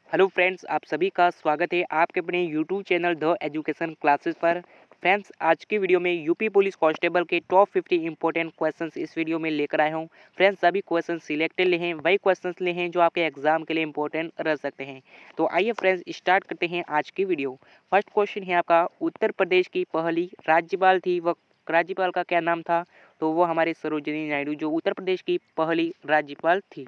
Hello friends, आप सभी का स्वागत है आपके अपने YouTube channel the education classes पर। फ्रेंड्स, आज की वीडियो में यूपी पुलिस कांस्टेबल के टॉप 50 इंपॉर्टेंट क्वेश्चंस इस वीडियो में लेकर आया हूं। फ्रेंड्स, सभी क्वेश्चन सिलेक्टेड ले हैं, वही क्वेश्चंस ले हैं जो आपके एग्जाम के लिए इंपॉर्टेंट रह सकते हैं। तो आइए फ्रेंड्स, स्टार्ट करते हैं आज की वीडियो। फर्स्ट क्वेश्चन है आपका, उत्तर प्रदेश की पहली राज्यपाल थी, वह राज्यपाल का क्या नाम था? तो वो हमारे सरोजिनी नायडू, जो उत्तर प्रदेश की पहली राज्यपाल थी।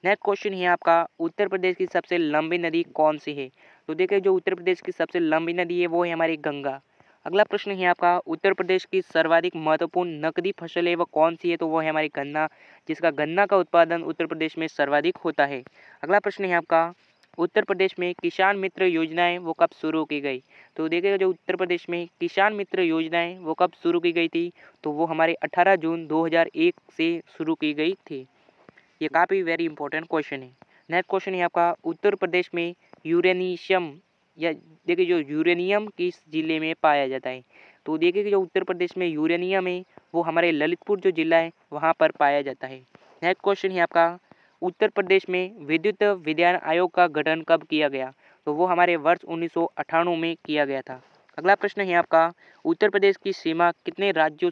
नेक्स्ट क्वेश्चन है आपका, उत्तर प्रदेश की सबसे लंबी नदी कौन सी है? तो देखिए, जो उत्तर प्रदेश की सबसे लंबी नदी है वो है हमारी गंगा। अगला प्रश्न है आपका, उत्तर प्रदेश की सर्वाधिक महत्वपूर्ण नकदी फसल है वो कौन सी है? तो वो है हमारी गन्ना, जिसका गन्ना का उत्पादन उत्तर प्रदेश में सर्वाधिक होता है। अगला प्रश्न है आपका, उत्तर प्रदेश में किसान मित्र योजनाएं वो कब शुरू की गई? तो देखिएगा, जो उत्तर प्रदेश में किसान मित्र योजनाएं वो कब शुरू की गई थी? तो वो हमारे 18 जून 2001 से शुरू की गई थी। ये काफ़ी वेरी इंपॉर्टेंट क्वेश्चन है। नेक्स्ट क्वेश्चन है आपका, उत्तर प्रदेश में यूरेनियम या देखिए जो यूरेनियम किस जिले में पाया जाता है? तो देखिए कि जो उत्तर प्रदेश में यूरेनियम है वो हमारे ललितपुर जो जिला है वहाँ पर पाया जाता है। नेक्स्ट क्वेश्चन है आपका, उत्तर प्रदेश में विद्युत विधान आयोग का गठन कब किया गया? तो वो हमारे वर्ष 1998 में किया गया था। अगला प्रश्न है आपका, उत्तर प्रदेश की सीमा कितने राज्यों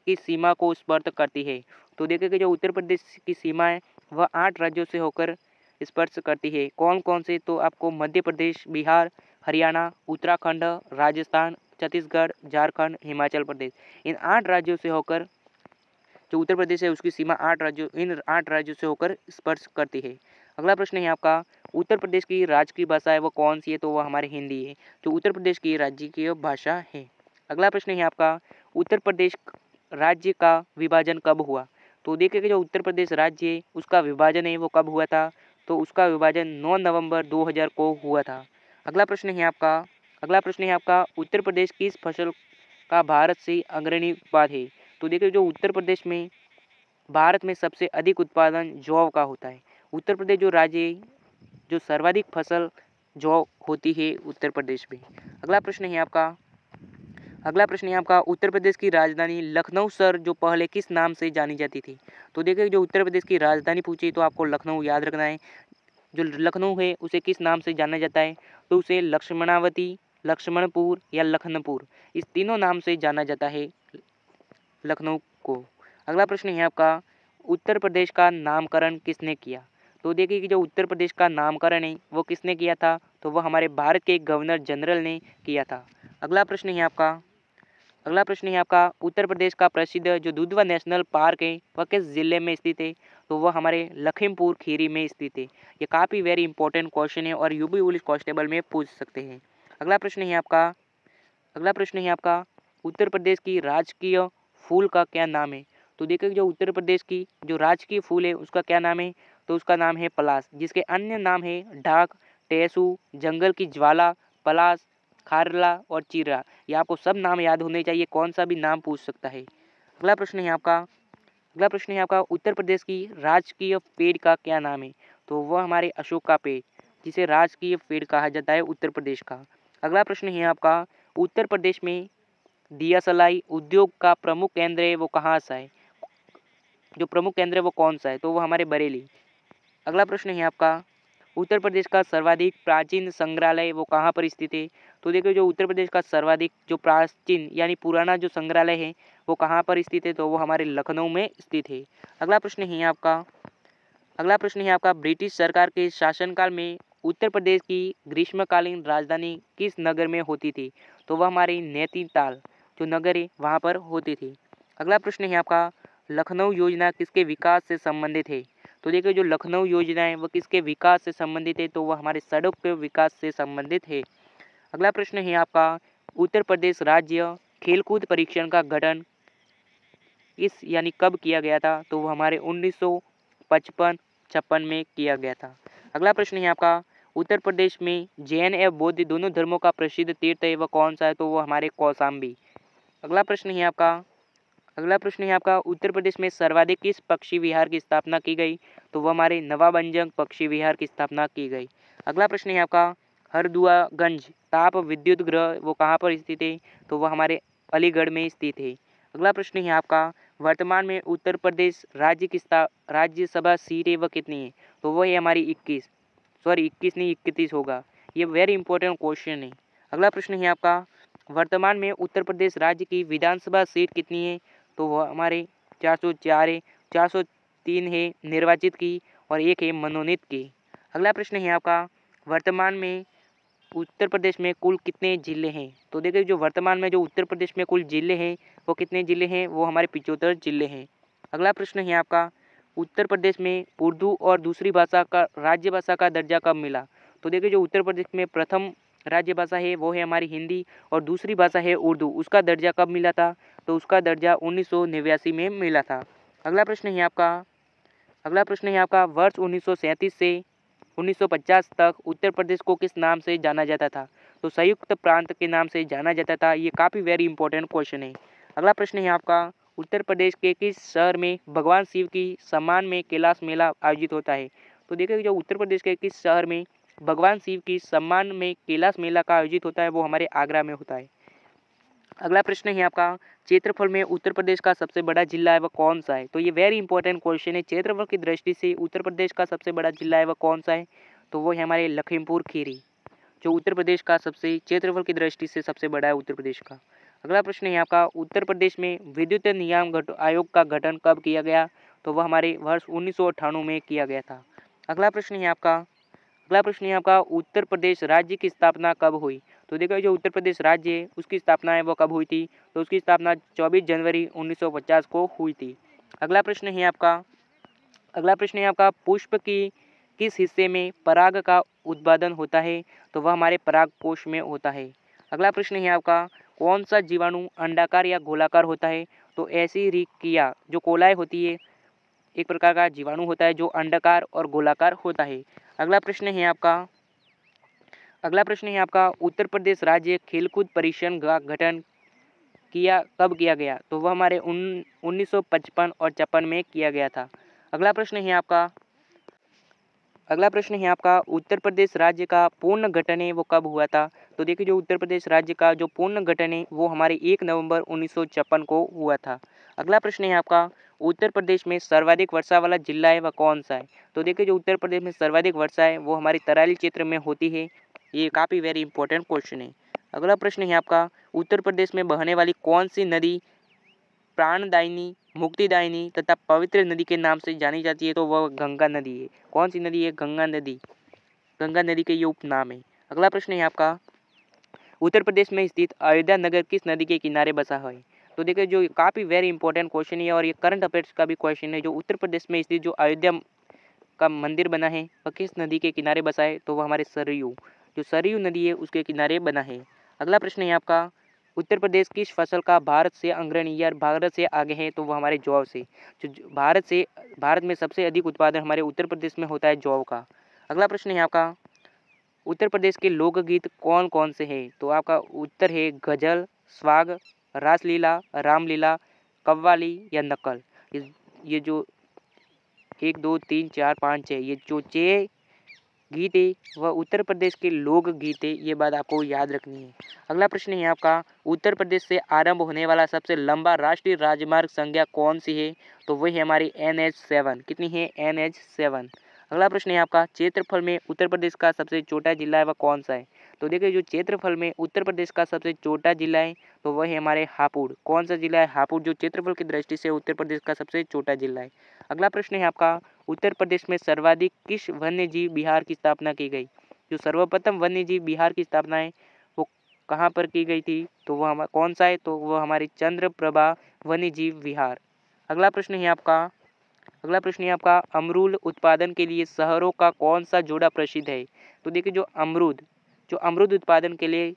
की सीमा को स्पर्श करती है? तो देखिए कि जो उत्तर प्रदेश की सीमा है वह 8 राज्यों से होकर स्पर्श करती है। कौन कौन से? तो आपको मध्य प्रदेश, बिहार, हरियाणा, उत्तराखंड, राजस्थान, छत्तीसगढ़, झारखंड, हिमाचल प्रदेश। इन 8 राज्यों से होकर जो उत्तर प्रदेश है उसकी सीमा 8 राज्यों से होकर स्पर्श करती है। अगला प्रश्न है आपका, उत्तर प्रदेश की राजकीय भाषा है वो कौन सी है? तो वह हमारी हिंदी है, जो उत्तर प्रदेश की राजकीय भाषा है। अगला प्रश्न है आपका, उत्तर प्रदेश राज्य का विभाजन कब हुआ? तो देखिए कि जो उत्तर प्रदेश राज्य है उसका विभाजन है वो कब हुआ था? तो उसका विभाजन 9 नवंबर 2000 को हुआ था। अगला प्रश्न है आपका अगला प्रश्न है आपका, उत्तर प्रदेश किस फसल का भारत से अग्रणी उत्पाद है? तो देखिए, जो उत्तर प्रदेश में भारत में सबसे अधिक उत्पादन जौ का होता है। उत्तर प्रदेश जो राज्य है, जो सर्वाधिक फसल जौ होती है उत्तर प्रदेश में। अगला प्रश्न है आपका अगला प्रश्न है आपका, उत्तर प्रदेश की राजधानी लखनऊ शहर जो पहले किस नाम से जानी जाती थी? तो देखिए, जो उत्तर प्रदेश की राजधानी पूछी तो आपको लखनऊ याद रखना है। जो लखनऊ है उसे किस नाम से जाना जाता है? तो उसे लक्ष्मणावती, लक्ष्मणपुर या लखनपुर, इस तीनों नाम से जाना जाता है लखनऊ को। अगला प्रश्न है आपका, उत्तर प्रदेश का नामकरण किसने किया? तो देखिए कि जो उत्तर प्रदेश का नामकरण है वो किसने किया था? तो वह हमारे भारत के गवर्नर जनरल ने किया था। अगला प्रश्न है आपका अगला प्रश्न है आपका, उत्तर प्रदेश का प्रसिद्ध जो दुधवा नेशनल पार्क है वह किस जिले में स्थित है? तो वह हमारे लखीमपुर खीरी में स्थित है। ये काफ़ी वेरी इंपॉर्टेंट क्वेश्चन है और यूपी पुलिस कांस्टेबल में पूछ सकते हैं। अगला प्रश्न है आपका अगला प्रश्न है आपका, उत्तर प्रदेश की राजकीय फूल का क्या नाम है? तो देखिए, जो उत्तर प्रदेश की जो राजकीय फूल है उसका क्या नाम है? तो उसका नाम है पलाश, जिसके अन्य नाम है ढाक, टेसू, जंगल की ज्वाला, पलाश, खारला और चीरा। ये आपको सब नाम याद होने चाहिए, कौन सा भी नाम पूछ सकता है। अगला प्रश्न है आपका, उत्तर प्रदेश की राजकीय पेड़ का क्या नाम है? तो वह हमारे अशोक का पेड़, जिसे राजकीय पेड़ कहा जाता है उत्तर प्रदेश का। अगला प्रश्न है आपका, उत्तर प्रदेश में दिया सलाई उद्योग का प्रमुख केंद्र है वो कहाँ सा है? जो प्रमुख केंद्र है वो कौन सा है? तो वो हमारे बरेली। अगला प्रश्न है आपका, उत्तर प्रदेश का सर्वाधिक प्राचीन संग्रहालय वो कहाँ पर स्थित है? तो देखिए, जो उत्तर प्रदेश का सर्वाधिक जो प्राचीन यानी पुराना जो संग्रहालय है वो कहाँ पर स्थित है? तो वो हमारे लखनऊ में स्थित है। अगला प्रश्न है आपका अगला प्रश्न है आपका, ब्रिटिश सरकार के शासनकाल में उत्तर प्रदेश की ग्रीष्मकालीन राजधानी किस नगर में होती थी? तो वह हमारी नैनीताल जो नगर है वहाँ पर होती थी। अगला प्रश्न है आपका, लखनऊ योजना किसके विकास से संबंधित है? तो देखिए, जो लखनऊ योजना है वह किसके विकास से संबंधित है? तो वह हमारे सड़क के विकास से संबंधित है। अगला प्रश्न है आपका, उत्तर प्रदेश राज्य खेलकूद परीक्षण का गठन इस यानी कब किया गया था? तो वो हमारे 1955-56 में किया गया था। अगला प्रश्न है आपका, उत्तर प्रदेश में जैन एवं बौद्ध दोनों धर्मों का प्रसिद्ध तीर्थ है वह कौन सा है? तो वो हमारे कौशाम्बी। अगला प्रश्न है आपका अगला प्रश्न है आपका, उत्तर प्रदेश में सर्वाधिक किस पक्षी विहार की स्थापना की गई? तो वह हमारे नवाबंजंग पक्षी विहार की स्थापना की गई। अगला प्रश्न है आपका, हरदुआगंज ताप विद्युत गृह वो कहाँ पर स्थित है? तो वह हमारे अलीगढ़ में स्थित है। अगला प्रश्न है आपका, वर्तमान में उत्तर प्रदेश राज्यसभा सीट है वह कितनी है? तो वह है हमारी 21। सॉरी 21 नहीं 31 होगा। ये वेरी इंपॉर्टेंट क्वेश्चन है। अगला प्रश्न है आपका, वर्तमान में उत्तर प्रदेश राज्य की विधानसभा सीट कितनी है? तो वह हमारे 404 है, 403 है निर्वाचित की और 1 है मनोनीत की। अगला प्रश्न है आपका, वर्तमान में उत्तर प्रदेश में कुल कितने जिले हैं? तो देखिए जो वर्तमान में जो उत्तर प्रदेश में कुल जिले हैं वो कितने जिले हैं? वो हमारे 75 जिले हैं। अगला प्रश्न है आपका, उत्तर प्रदेश में उर्दू और दूसरी भाषा का राज्य भाषा का दर्जा कब मिला? तो देखिए जो उत्तर प्रदेश में प्रथम राज्य भाषा है वो है हमारी हिंदी और दूसरी भाषा है उर्दू। उसका दर्जा कब मिला था? तो उसका दर्जा 1989 में मिला था। अगला प्रश्न है आपका वर्ष 1937 से 1950 तक उत्तर प्रदेश को किस नाम से जाना जाता था? तो संयुक्त प्रांत के नाम से जाना जाता था। ये काफ़ी वेरी इंपॉर्टेंट क्वेश्चन है। अगला प्रश्न है आपका, उत्तर प्रदेश के किस शहर में भगवान शिव की सम्मान में कैलाश मेला आयोजित होता है? तो देखिए जो उत्तर प्रदेश के किस शहर में भगवान शिव की सम्मान में कैलाश मेला का आयोजित होता है वो हमारे आगरा में होता है। अगला प्रश्न है आपका, क्षेत्रफल में उत्तर प्रदेश का सबसे बड़ा जिला है वह कौन सा है? तो ये वेरी इंपॉर्टेंट क्वेश्चन है। क्षेत्रफल की दृष्टि से उत्तर प्रदेश का सबसे बड़ा जिला है वह कौन सा है? तो वो है हमारे लखीमपुर खीरी, जो उत्तर प्रदेश का सबसे क्षेत्रफल की दृष्टि से सबसे बड़ा है उत्तर प्रदेश का। अगला प्रश्न है आपका, उत्तर प्रदेश में विद्युत नियामक आयोग का गठन कब किया गया? तो वह हमारे वर्ष 1998 में किया गया था। अगला प्रश्न है आपका, उत्तर प्रदेश राज्य की स्थापना कब हुई? तो देखो जो उत्तर प्रदेश राज्य है उसकी स्थापना है वो कब हुई थी? तो उसकी स्थापना 24 जनवरी 1950 को हुई थी। अगला प्रश्न है आपका, पुष्प की किस हिस्से में पराग का उत्पादन होता है? तो वह हमारे पराग कोश में होता है। अगला प्रश्न है आपका, कौन सा जीवाणु अंडाकार या गोलाकार होता है? तो एसिरिकिया जो कोलाई होती है एक प्रकार का जीवाणु होता है जो अंडाकार और गोलाकार होता है। अगला प्रश्न है आपका, उत्तर प्रदेश राज्य खेलकूद परिषद का गठन कब किया गया? तो वह हमारे 1955 और 56 में किया गया था। अगला प्रश्न है आपका, उत्तर प्रदेश राज्य का पूर्ण गठन है वो कब हुआ था? तो देखिए जो उत्तर प्रदेश राज्य का जो पूर्ण गठन है वो हमारे 1 नवंबर 1956 को हुआ था। अगला प्रश्न है आपका, उत्तर प्रदेश में सर्वाधिक वर्षा वाला जिला है वह कौन सा है? तो देखिए जो उत्तर प्रदेश में सर्वाधिक वर्षा है वो हमारी तराई क्षेत्र में होती है। ये काफ़ी वेरी इंपॉर्टेंट क्वेश्चन है। अगला प्रश्न है आपका, उत्तर प्रदेश में बहने वाली कौन सी नदी प्राणदायिनी, मुक्तिदायिनी तथा पवित्र नदी के नाम से जानी जाती है? तो वह गंगा नदी है। कौन सी नदी है? गंगा नदी। गंगा नदी के ये उपनाम है। अगला प्रश्न है आपका, उत्तर प्रदेश में स्थित अयोध्या नगर किस नदी के किनारे बसा है? तो देखिए जो काफ़ी वेरी इंपॉर्टेंट क्वेश्चन है और ये करंट अफेयर्स का भी क्वेश्चन है। जो उत्तर प्रदेश में स्थित जो अयोध्या का मंदिर बना है वह किस नदी के किनारे बसा है? तो वह हमारे सरयू, जो सरयू नदी है उसके किनारे बना है। अगला प्रश्न है आपका, उत्तर प्रदेश किस फसल का भारत से अग्रणी या भारत से आगे है? तो वह हमारे जौ से, भारत में सबसे अधिक उत्पादन हमारे उत्तर प्रदेश में होता है जौ का। अगला प्रश्न है आपका, उत्तर प्रदेश के लोकगीत कौन कौन से हैं? तो आपका उत्तर है गजल, स्वाग, रासलीला, रामलीला, कव्वाली या नकल। ये जो 1 2 3 4 5 6 ये जो 6 गीत है वह उत्तर प्रदेश के लोक गीत है। ये बात आपको याद रखनी है। अगला प्रश्न है आपका, उत्तर प्रदेश से आरंभ होने वाला सबसे लंबा राष्ट्रीय राजमार्ग संख्या कौन सी है? तो वही है हमारी NH7। कितनी है? NH7। अगला प्रश्न है आपका, क्षेत्रफल में उत्तर प्रदेश का सबसे छोटा जिला है वह कौन सा है? तो देखिए जो क्षेत्रफल में उत्तर प्रदेश का सबसे छोटा जिला है तो वह है हमारे हापुड़। कौन सा जिला है? हापुड़, जो क्षेत्रफल की दृष्टि से उत्तर प्रदेश का सबसे छोटा जिला है। अगला प्रश्न है आपका, उत्तर प्रदेश में सर्वाधिक किस वन्य जीव विहार की स्थापना की गई? जो सर्वप्रथम वन्य जीव विहार की स्थापना है वो कहाँ पर की गई थी? तो वह कौन सा है? तो वह हमारी चंद्रप्रभा वन्य जीव विहार। अगला प्रश्न है आपका, अमरूद उत्पादन के लिए शहरों का कौन सा जोड़ा प्रसिद्ध है? तो देखिए जो अमरूद उत्पादन के लिए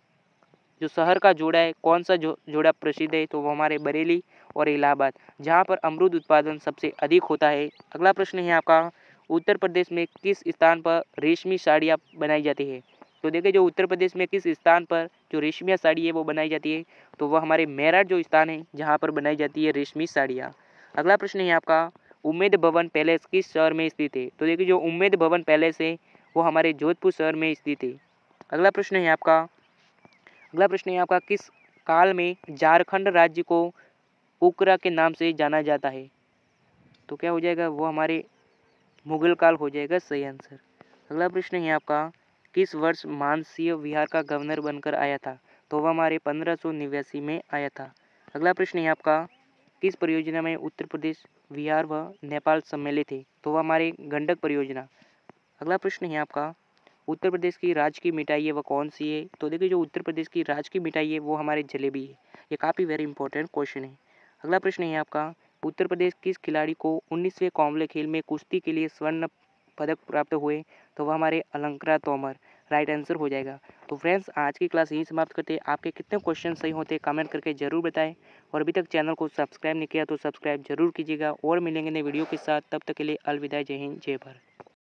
जो शहर का जोड़ा है कौन सा जोड़ा प्रसिद्ध है? तो वो हमारे बरेली और इलाहाबाद, जहाँ पर अमरूद उत्पादन सबसे अधिक होता है। अगला प्रश्न है आपका, उत्तर प्रदेश में किस स्थान पर रेशमी साड़ियाँ बनाई जाती है? तो देखिए जो उत्तर प्रदेश में किस स्थान पर जो रेशमी साड़ी है वो बनाई जाती है? तो वह हमारे मेरठ जो स्थान है जहाँ पर बनाई जाती है रेशमी साड़ियाँ। अगला प्रश्न है आपका, उम्मेद भवन पैलेस किस शहर में स्थित है? तो देखिए जो उम्मेद भवन पैलेस है वो हमारे जोधपुर शहर में स्थित है। अगला प्रश्न है आपका, किस काल में झारखंड राज्य को पोखरा के नाम से जाना जाता है? तो क्या हो जाएगा? वो हमारे मुगल काल हो जाएगा सही आंसर। अगला प्रश्न है आपका, किस वर्ष मानसीय विहार का गवर्नर बनकर आया था? तो वह हमारे 1589 में आया था। अगला प्रश्न है आपका, किस परियोजना में उत्तर प्रदेश, बिहार व नेपाल सम्मिलित थे? तो वह हमारे गंडक परियोजना। अगला प्रश्न है आपका, उत्तर प्रदेश की राज्य की मिठाई है वह कौन सी है? तो देखिए जो उत्तर प्रदेश की राज्य की मिठाई है वो हमारे जलेबी है। ये काफ़ी वेरी इंपॉर्टेंट क्वेश्चन है। अगला प्रश्न है आपका, उत्तर प्रदेश किस खिलाड़ी को 19वें कॉमनवेल्थ खेल में कुश्ती के लिए स्वर्ण पदक प्राप्त हुए? तो वह हमारे अलंकरा तोमर राइट आंसर हो जाएगा। तो फ्रेंड्स आज की क्लास यहीं समाप्त करते हैं। आपके कितने क्वेश्चन सही होते हैं कमेंट करके जरूर बताएं और अभी तक चैनल को सब्सक्राइब नहीं किया तो सब्सक्राइब जरूर कीजिएगा और मिलेंगे नए वीडियो के साथ। तब तक के लिए अलविदा, जय हिंद, जय भारत।